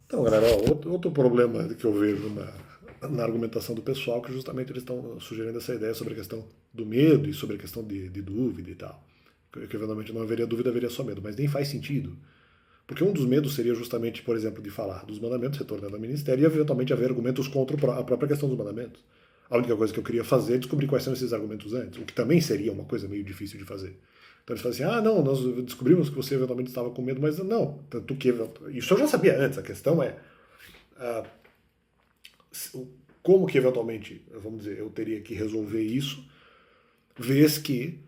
Então, galera, ó, outro problema que eu vejo na argumentação do pessoal, que justamente eles estão sugerindo essa ideia sobre a questão do medo e sobre a questão de dúvida e tal. Que eventualmente não haveria dúvida, haveria só medo, mas nem faz sentido. Porque um dos medos seria justamente, por exemplo, de falar dos mandamentos, retornando ao ministério, e eventualmente haver argumentos contra a própria questão dos mandamentos. A única coisa que eu queria fazer é descobrir quais são esses argumentos antes, o que também seria uma coisa meio difícil de fazer. Então eles falam assim, ah, não, nós descobrimos que você eventualmente estava com medo, mas não, tanto que... Isso eu já sabia antes, a questão é ah, como que eventualmente, vamos dizer, eu teria que resolver isso, vez que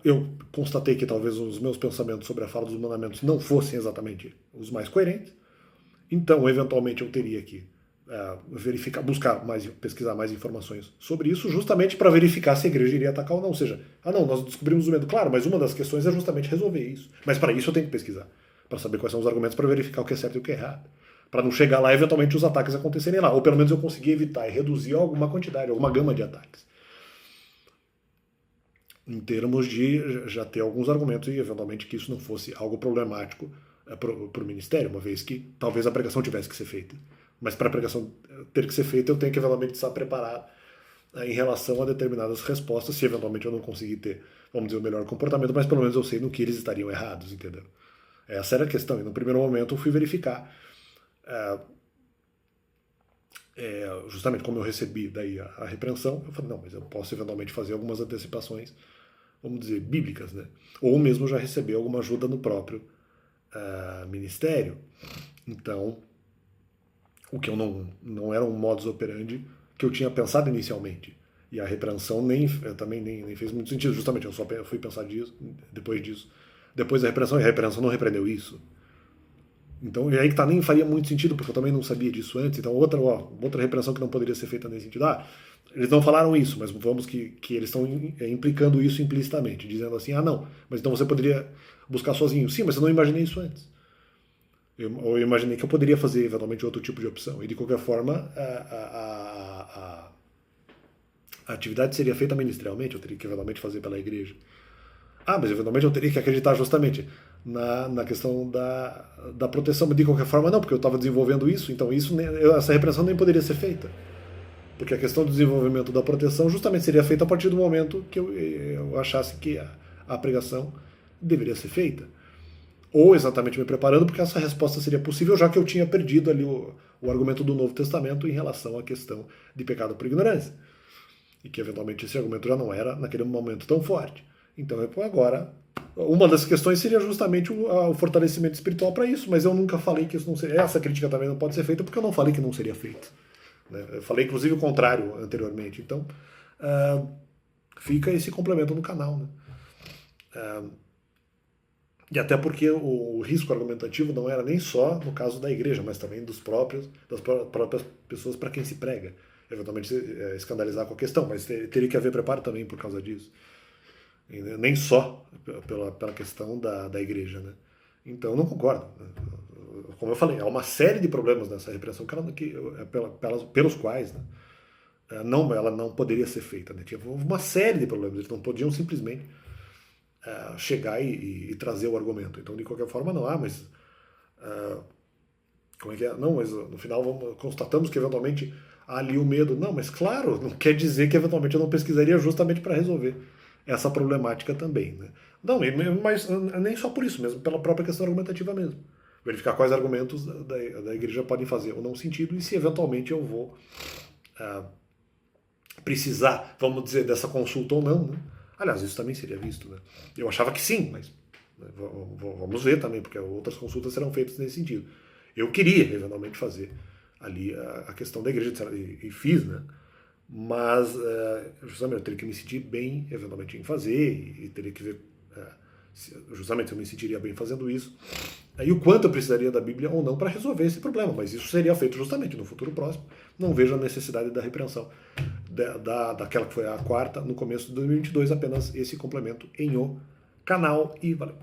eu constatei que talvez os meus pensamentos sobre a fala dos mandamentos não fossem exatamente os mais coerentes, então eventualmente eu teria que verificar, pesquisar mais informações sobre isso, justamente para verificar se a igreja iria atacar ou não. Ou seja, não, nós descobrimos o medo, claro, mas uma das questões é justamente resolver isso. Mas para isso eu tenho que pesquisar, para saber quais são os argumentos, para verificar o que é certo e o que é errado. Para não chegar lá e eventualmente os ataques acontecerem lá, ou pelo menos eu conseguir evitar e reduzir alguma quantidade, alguma gama de ataques. Em termos de já ter alguns argumentos e eventualmente que isso não fosse algo problemático para o ministério, uma vez que talvez a pregação tivesse que ser feita. Mas para a pregação ter que ser feita, eu tenho que eventualmente estar preparado em relação a determinadas respostas, se eventualmente eu não conseguir ter, vamos dizer, o melhor comportamento, mas pelo menos eu sei no que eles estariam errados, entendeu? Essa era a questão. E no primeiro momento eu fui verificar, justamente como eu recebi daí a repreensão, eu falei, não, mas eu posso eventualmente fazer algumas antecipações, vamos dizer, bíblicas, né? Ou mesmo já receber alguma ajuda no próprio ministério. Então, o que eu não era um modus operandi que eu tinha pensado inicialmente. E a repreensão também nem fez muito sentido, justamente, eu só fui pensar depois disso. Depois da repreensão, e a repreensão não repreendeu isso. Então, e aí que tá, nem faria muito sentido, porque eu também não sabia disso antes. Então, outra repreensão que não poderia ser feita nesse sentido. Eles não falaram isso, mas vamos que eles estão implicando isso implicitamente, dizendo assim, não, mas então você poderia buscar sozinho. Sim, mas eu não imaginei isso antes. Eu imaginei que eu poderia fazer eventualmente outro tipo de opção. E de qualquer forma, a atividade seria feita ministerialmente, eu teria que eventualmente fazer pela igreja. Mas eventualmente eu teria que acreditar justamente na questão da proteção. De qualquer forma, não, porque eu estava desenvolvendo isso, então essa repreensão nem poderia ser feita. Porque a questão do desenvolvimento da proteção justamente seria feita a partir do momento que eu achasse que a pregação deveria ser feita. Ou exatamente me preparando, porque essa resposta seria possível, já que eu tinha perdido ali o argumento do Novo Testamento em relação à questão de pecado por ignorância. E que eventualmente esse argumento já não era, naquele momento, tão forte. Então, agora, uma das questões seria justamente o fortalecimento espiritual para isso, mas eu nunca falei que isso não seria. Essa crítica também não pode ser feita, porque eu não falei que não seria feito. Né? Eu falei, inclusive, o contrário anteriormente. Então, fica esse complemento no canal. Né? E até porque o risco argumentativo não era nem só no caso da igreja, mas também das próprias pessoas para quem se prega. Eventualmente escandalizar com a questão, mas teria que haver preparo também por causa disso. E nem só pela questão da igreja. Né? Então eu não concordo. Como eu falei, há uma série de problemas nessa repreensão pelos quais ela não poderia ser feita. Né? Tinha uma série de problemas, eles não podiam simplesmente chegar e trazer o argumento. Então, de qualquer forma, não há, mas como é que é? Não, mas no final constatamos que eventualmente há ali o medo. Não, mas claro, não quer dizer que eventualmente eu não pesquisaria justamente para resolver essa problemática também. Né? Não, mas nem só por isso mesmo, pela própria questão argumentativa mesmo. Verificar quais argumentos da igreja podem fazer ou não sentido e se eventualmente eu vou precisar, vamos dizer, dessa consulta ou não. Né? Aliás, isso também seria visto. Né? Eu achava que sim, mas vamos ver também, porque outras consultas serão feitas nesse sentido. Eu queria, eventualmente, fazer ali a questão da igreja, e fiz, né? Mas, justamente, eu teria que me sentir bem, eventualmente, em fazer, e teria que ver, justamente, se eu me sentiria bem fazendo isso, e o quanto eu precisaria da Bíblia ou não para resolver esse problema. Mas isso seria feito justamente no futuro próximo. Não vejo a necessidade da repreensão daquela que foi a quarta, no começo de 2022, apenas esse complemento em o canal. E valeu!